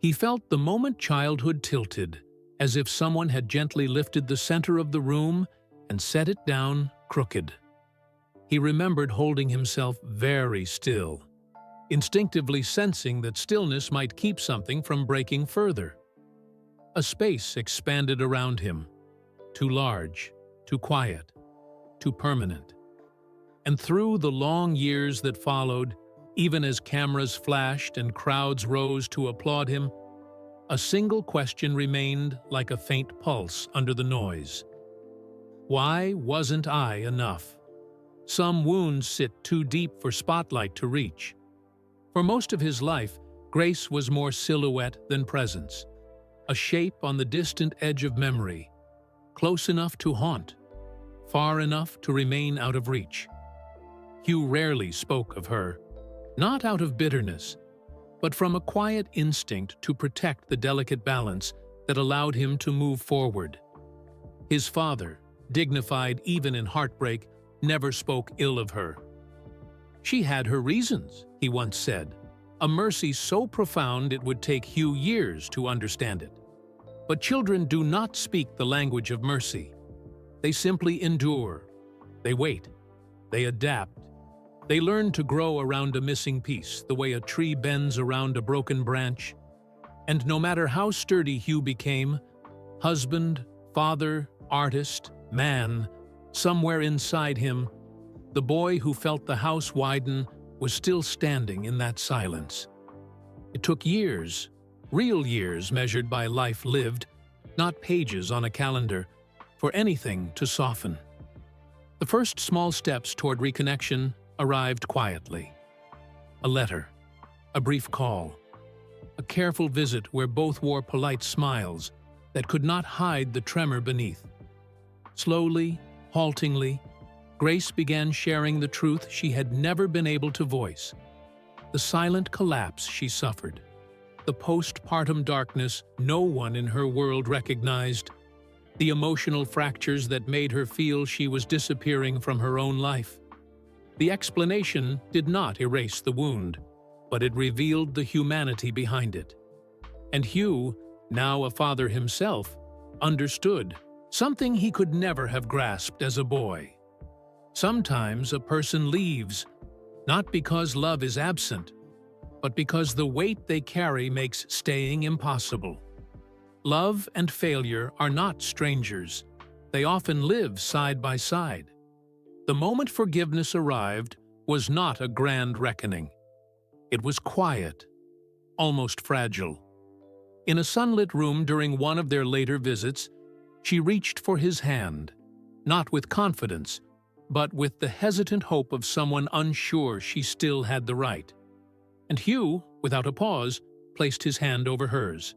Speaker 1: He felt the moment childhood tilted, as if someone had gently lifted the center of the room and set it down crooked. He remembered holding himself very still, instinctively sensing that stillness might keep something from breaking further. A space expanded around him, too large, too quiet, too permanent. And through the long years that followed, even as cameras flashed and crowds rose to applaud him, a single question remained like a faint pulse under the noise. Why wasn't I enough? Some wounds sit too deep for spotlight to reach. For most of his life, Grace was more silhouette than presence, a shape on the distant edge of memory, close enough to haunt, far enough to remain out of reach. Hugh rarely spoke of her, not out of bitterness, but from a quiet instinct to protect the delicate balance that allowed him to move forward. His father, dignified even in heartbreak, never spoke ill of her. She had her reasons, he once said, a mercy so profound it would take Hugh years to understand it. But children do not speak the language of mercy. They simply endure. They wait. They adapt. They learn to grow around a missing piece, the way a tree bends around a broken branch. And no matter how sturdy Hugh became, husband, father, artist, man, somewhere inside him, the boy who felt the house widen was still standing in that silence. It took years, real years measured by life lived, not pages on a calendar, for anything to soften. The first small steps toward reconnection arrived quietly. A letter, a brief call, a careful visit where both wore polite smiles that could not hide the tremor beneath. Slowly, haltingly, Grace began sharing the truth she had never been able to voice. The silent collapse she suffered, the postpartum darkness no one in her world recognized, the emotional fractures that made her feel she was disappearing from her own life. The explanation did not erase the wound, but it revealed the humanity behind it. And Hugh, now a father himself, understood something he could never have grasped as a boy. Sometimes a person leaves, not because love is absent, but because the weight they carry makes staying impossible. Love and failure are not strangers. They often live side by side. The moment forgiveness arrived was not a grand reckoning. It was quiet, almost fragile. In a sunlit room during one of their later visits, she reached for his hand, not with confidence, but with the hesitant hope of someone unsure she still had the right. And Hugh, without a pause, placed his hand over hers.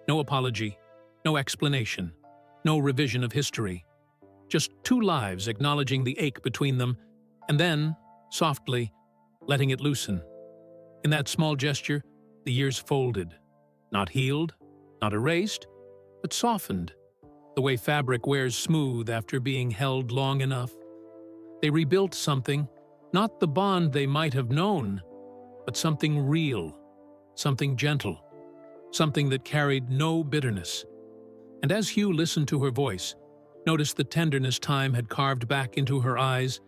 Speaker 1: No apology, no explanation, no revision of history. Just two lives acknowledging the ache between them, and then, softly, letting it loosen. In that small gesture, the years folded, not healed, not erased, but softened, the way fabric wears smooth after being held long enough. They rebuilt something, not the bond they might have known, but something real, something gentle, something that carried no bitterness. And as Hugh listened to her voice, noticed the tenderness time had carved back into her eyes,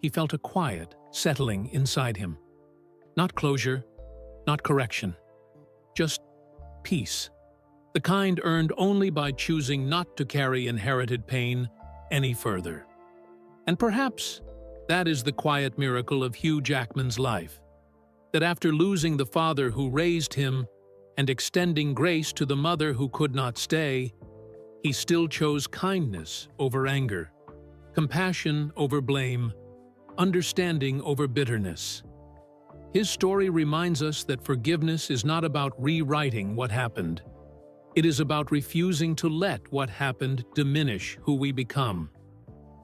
Speaker 1: he felt a quiet settling inside him. Not closure, not correction, just peace. The kind earned only by choosing not to carry inherited pain any further. And perhaps that is the quiet miracle of Hugh Jackman's life, that after losing the father who raised him and extending grace to the mother who could not stay, he still chose kindness over anger, compassion over blame, understanding over bitterness. His story reminds us that forgiveness is not about rewriting what happened. It is about refusing to let what happened diminish who we become.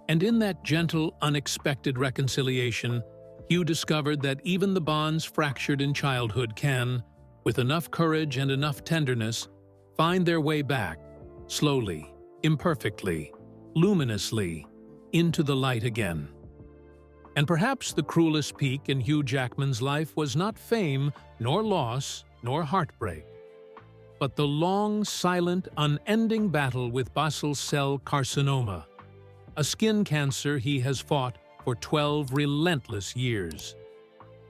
Speaker 1: And in that gentle, unexpected reconciliation, Hugh discovered that even the bonds fractured in childhood can, with enough courage and enough tenderness, find their way back, slowly, imperfectly, luminously, into the light again. And perhaps the cruelest peak in Hugh Jackman's life was not fame, nor loss, nor heartbreak, but the long, silent, unending battle with basal cell carcinoma, a skin cancer he has fought for 12 relentless years.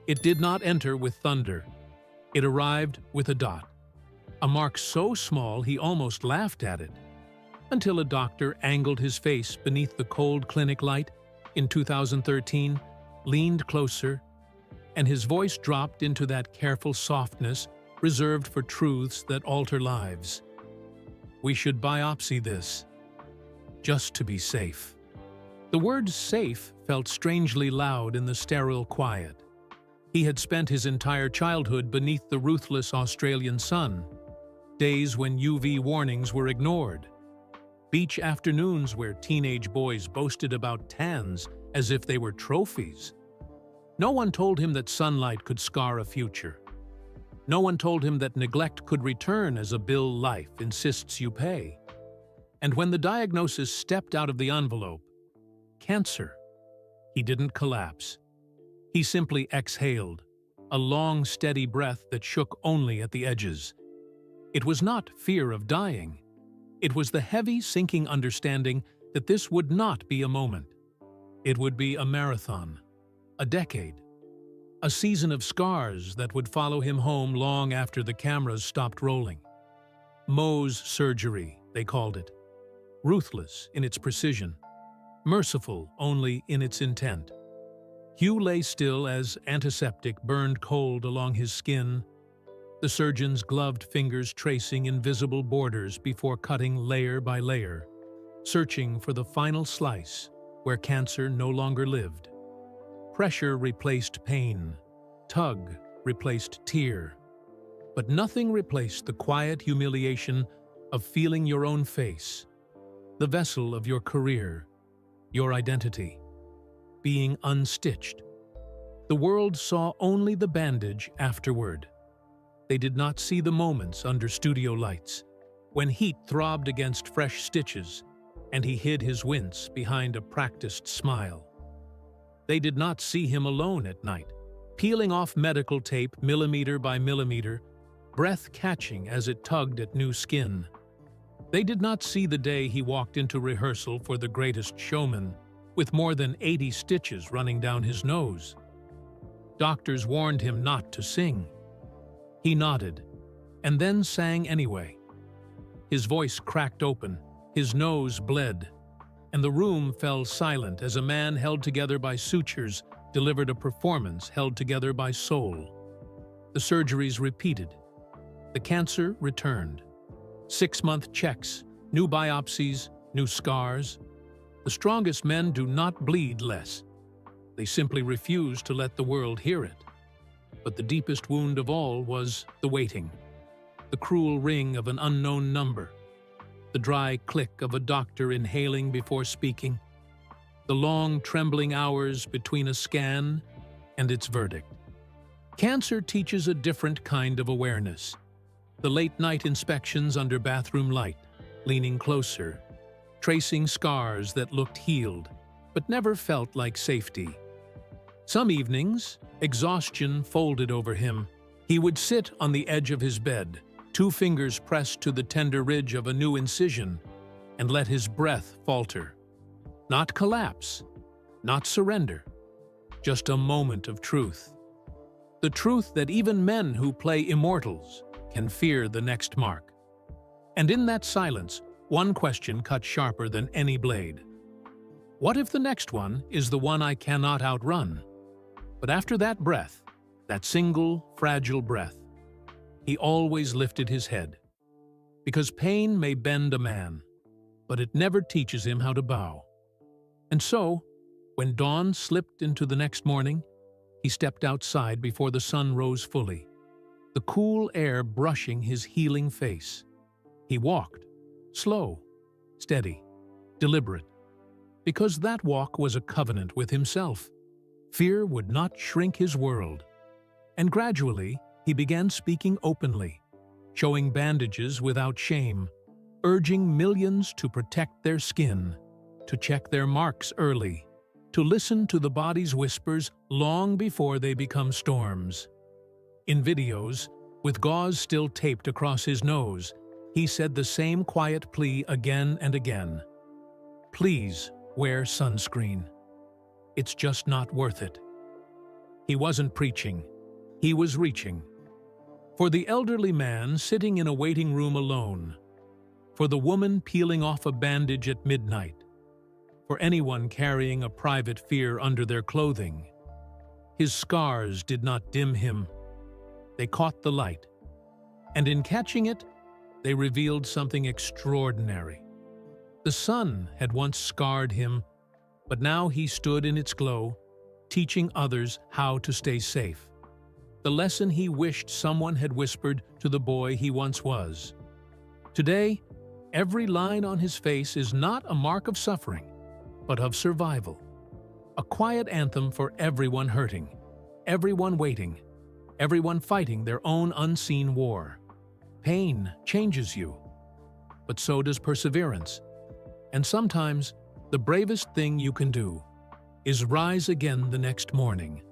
Speaker 1: It did not enter with thunder. It arrived with a dot, a mark so small he almost laughed at it, until a doctor angled his face beneath the cold clinic light in 2013, leaned closer, and his voice dropped into that careful softness reserved for truths that alter lives. We should biopsy this, just to be safe. The word safe felt strangely loud in the sterile quiet. He had spent his entire childhood beneath the ruthless Australian sun, days when UV warnings were ignored, beach afternoons where teenage boys boasted about tans as if they were trophies. No one told him that sunlight could scar a future. No one told him that neglect could return as a bill life insists you pay. And when the diagnosis stepped out of the envelope, cancer, he didn't collapse. He simply exhaled, a long, steady breath that shook only at the edges. It was not fear of dying. It was the heavy, sinking understanding that this would not be a moment. It would be a marathon, a decade, a season of scars that would follow him home long after the cameras stopped rolling. Mohs surgery, they called it. Ruthless in its precision, merciful only in its intent. Hugh lay still as antiseptic burned cold along his skin, the surgeon's gloved fingers tracing invisible borders before cutting layer by layer, searching for the final slice where cancer no longer lived. Pressure replaced pain, tug replaced tear, but nothing replaced the quiet humiliation of feeling your own face, the vessel of your career, your identity, being unstitched. The world saw only the bandage afterward. They did not see the moments under studio lights, when heat throbbed against fresh stitches, and he hid his wince behind a practiced smile. They did not see him alone at night, peeling off medical tape millimeter by millimeter, breath catching as it tugged at new skin. They did not see the day he walked into rehearsal for The Greatest Showman, with more than 80 stitches running down his nose. Doctors warned him not to sing. He nodded, and then sang anyway. His voice cracked open, his nose bled, and the room fell silent as a man held together by sutures delivered a performance held together by soul. The surgeries repeated. The cancer returned. 6-month checks, new biopsies, new scars. The strongest men do not bleed less. They simply refuse to let the world hear it. But the deepest wound of all was the waiting, the cruel ring of an unknown number, the dry click of a doctor inhaling before speaking, the long, trembling hours between a scan and its verdict. Cancer teaches a different kind of awareness. The late-night inspections under bathroom light, leaning closer, tracing scars that looked healed, but never felt like safety. Some evenings, exhaustion folded over him. He would sit on the edge of his bed, 2 fingers pressed to the tender ridge of a new incision, and let his breath falter. Not collapse, not surrender, just a moment of truth. The truth that even men who play immortals can fear the next mark. And in that silence, one question cut sharper than any blade. What if the next one is the one I cannot outrun? But after that breath, that single, fragile breath, he always lifted his head. Because pain may bend a man, but it never teaches him how to bow. And so, when dawn slipped into the next morning, He stepped outside before the sun rose fully, the cool air brushing his healing face. He walked, slow, steady, deliberate, because that walk was a covenant with himself. Fear would not shrink his world. And gradually, he began speaking openly, showing bandages without shame, urging millions to protect their skin, to check their marks early, to listen to the body's whispers long before they become storms. In videos, with gauze still taped across his nose, he said the same quiet plea again and again. Please wear sunscreen. It's just not worth it. He wasn't preaching. He was reaching. For the elderly man sitting in a waiting room alone, for the woman peeling off a bandage at midnight, for anyone carrying a private fear under their clothing. His scars did not dim him. They caught the light, and in catching it, they revealed something extraordinary. The sun had once scarred him, but now he stood in its glow, teaching others how to stay safe. The lesson he wished someone had whispered to the boy he once was. Today, every line on his face is not a mark of suffering, but of survival. A quiet anthem for everyone hurting, everyone waiting, everyone fighting their own unseen war. Pain changes you, but so does perseverance. And sometimes, the bravest thing you can do is rise again the next morning.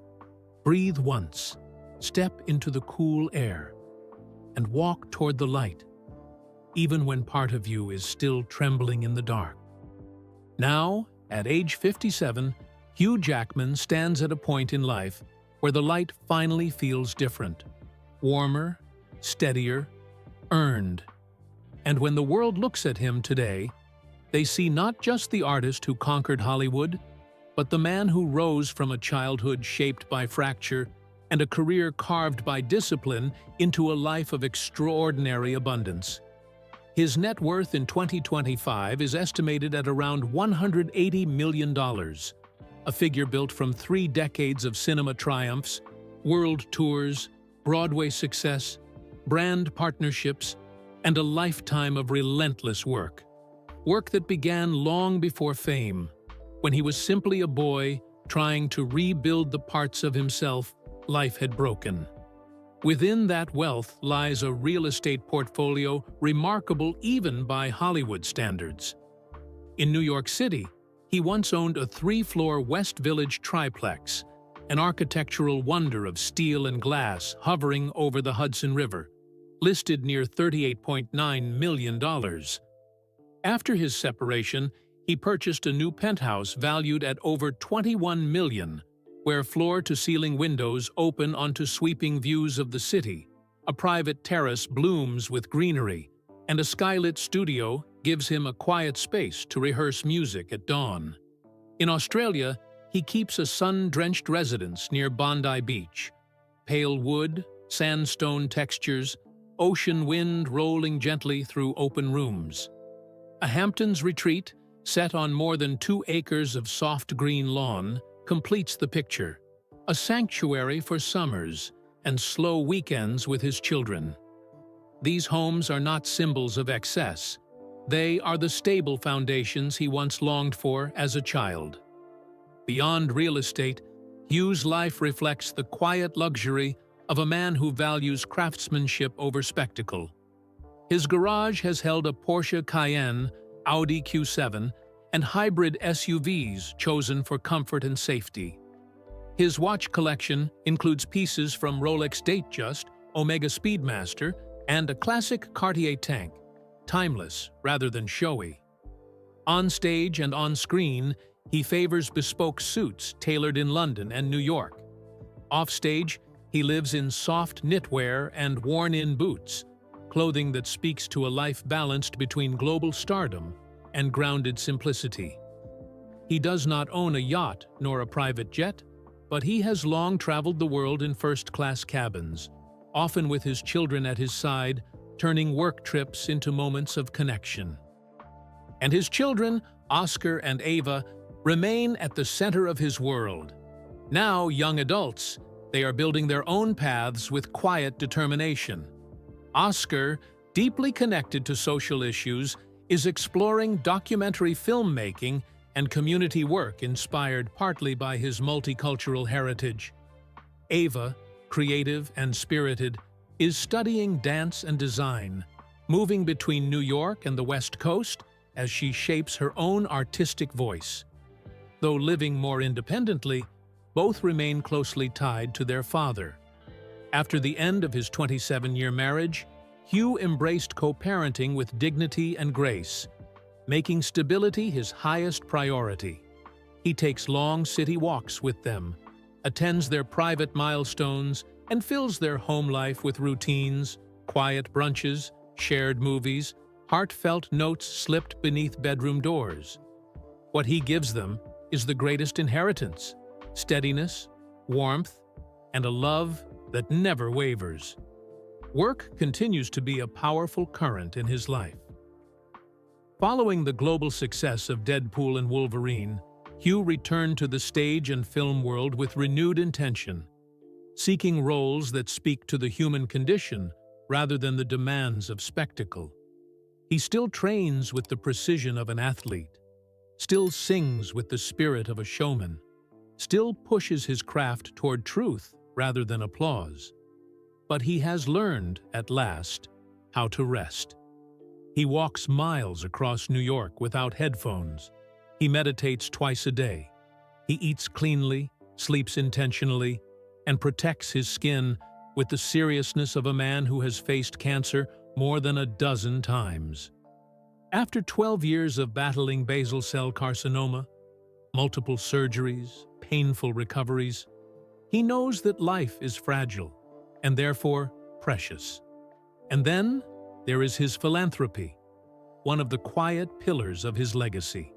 Speaker 1: Breathe once, step into the cool air, and walk toward the light, even when part of you is still trembling in the dark. Now, at age 57, Hugh Jackman stands at a point in life where the light finally feels different, warmer, steadier, earned. And when the world looks at him today, they see not just the artist who conquered Hollywood, but the man who rose from a childhood shaped by fracture and a career carved by discipline into a life of extraordinary abundance. His net worth in 2025 is estimated at around $180 million, a figure built from 3 decades of cinema triumphs, world tours, Broadway success, brand partnerships, and a lifetime of relentless work. Work that began long before fame, when he was simply a boy trying to rebuild the parts of himself life had broken. Within that wealth lies a real estate portfolio remarkable even by Hollywood standards. In New York City, he once owned a 3-floor West Village triplex, an architectural wonder of steel and glass hovering over the Hudson River, listed near $38.9 million. After his separation, he purchased a new penthouse valued at over $21 million, where floor-to-ceiling windows open onto sweeping views of the city, a private terrace blooms with greenery, and a skylit studio gives him a quiet space to rehearse music at dawn. In Australia, he keeps a sun-drenched residence near Bondi Beach. Pale wood, sandstone textures, ocean wind rolling gently through open rooms. A Hamptons retreat, set on more than 2 acres of soft green lawn, completes the picture, a sanctuary for summers and slow weekends with his children. These homes are not symbols of excess. They are the stable foundations he once longed for as a child. Beyond real estate, Hugh's life reflects the quiet luxury of a man who values craftsmanship over spectacle. His garage has held a Porsche Cayenne, Audi Q7, and hybrid SUVs chosen for comfort and safety. His watch collection includes pieces from Rolex Datejust, Omega Speedmaster, and a classic Cartier tank, timeless rather than showy. On stage and on screen, he favors bespoke suits tailored in London and New York. Off stage, he lives in soft knitwear and worn-in boots, clothing that speaks to a life balanced between global stardom and grounded simplicity. He does not own a yacht nor a private jet, but he has long traveled the world in first-class cabins, often with his children at his side, turning work trips into moments of connection. And his children, Oscar and Ava, remain at the center of his world. Now, young adults, they are building their own paths with quiet determination. Oscar, deeply connected to social issues, is exploring documentary filmmaking and community work inspired partly by his multicultural heritage. Ava, creative and spirited, is studying dance and design, moving between New York and the West Coast as she shapes her own artistic voice. Though living more independently, both remain closely tied to their father. After the end of his 27-year marriage, Hugh embraced co-parenting with dignity and grace, making stability his highest priority. He takes long city walks with them, attends their private milestones, and fills their home life with routines, quiet brunches, shared movies, heartfelt notes slipped beneath bedroom doors. What he gives them is the greatest inheritance: steadiness, warmth, and a love that never wavers. Work continues to be a powerful current in his life. Following the global success of Deadpool and Wolverine, Hugh returned to the stage and film world with renewed intention, seeking roles that speak to the human condition rather than the demands of spectacle. He still trains with the precision of an athlete, still sings with the spirit of a showman, still pushes his craft toward truth rather than applause. But he has learned, at last, how to rest. He walks miles across New York without headphones. He meditates twice a day. He eats cleanly, sleeps intentionally, and protects his skin with the seriousness of a man who has faced cancer more than a dozen times. After 12 years of battling basal cell carcinoma, multiple surgeries, painful recoveries, he knows that life is fragile and therefore precious. And then there is his philanthropy, one of the quiet pillars of his legacy.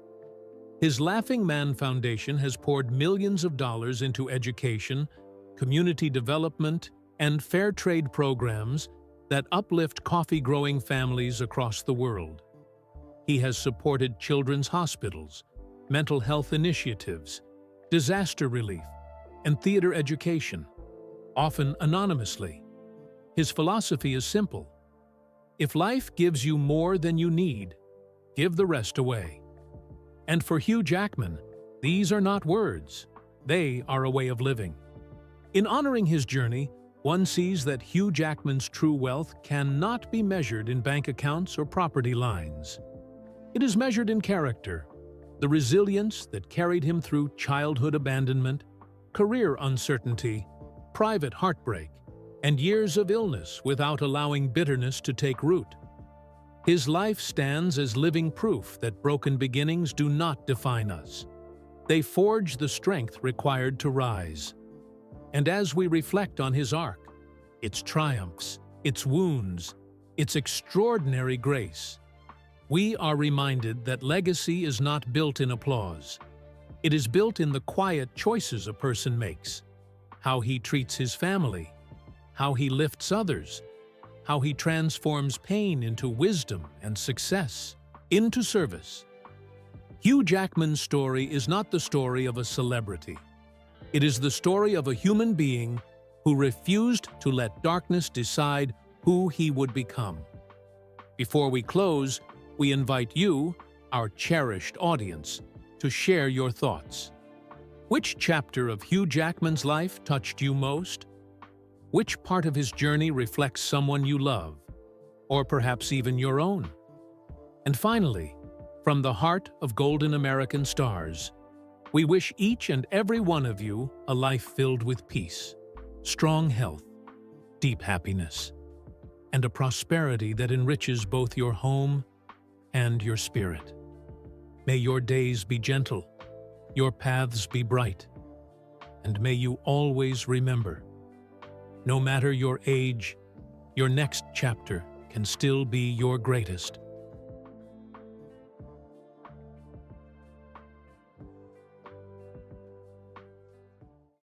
Speaker 1: His Laughing Man Foundation has poured millions of dollars into education, community development, and fair trade programs that uplift coffee-growing families across the world. He has supported children's hospitals, mental health initiatives, disaster relief, and theater education, often anonymously. His philosophy is simple: if life gives you more than you need, give the rest away. And for Hugh Jackman, these are not words, they are a way of living. In honoring his journey, one sees that Hugh Jackman's true wealth cannot be measured in bank accounts or property lines. It is measured in character, the resilience that carried him through childhood abandonment, career uncertainty, private heartbreak, and years of illness without allowing bitterness to take root. His life stands as living proof that broken beginnings do not define us. They forge the strength required to rise. And as we reflect on his arc, its triumphs, its wounds, its extraordinary grace, we are reminded that legacy is not built in applause. It is built in the quiet choices a person makes, how he treats his family, how he lifts others, how he transforms pain into wisdom and success, into service. Hugh Jackman's story is not the story of a celebrity. It is the story of a human being who refused to let darkness decide who he would become. Before we close, we invite you, our cherished audience, to share your thoughts. Which chapter of Hugh Jackman's life touched you most? Which part of his journey reflects someone you love, or perhaps even your own? And finally, from the heart of Golden American Stars, we wish each and every one of you a life filled with peace, strong health, deep happiness, and a prosperity that enriches both your home and your spirit. May your days be gentle, your paths be bright, and may you always remember, no matter your age, your next chapter can still be your greatest.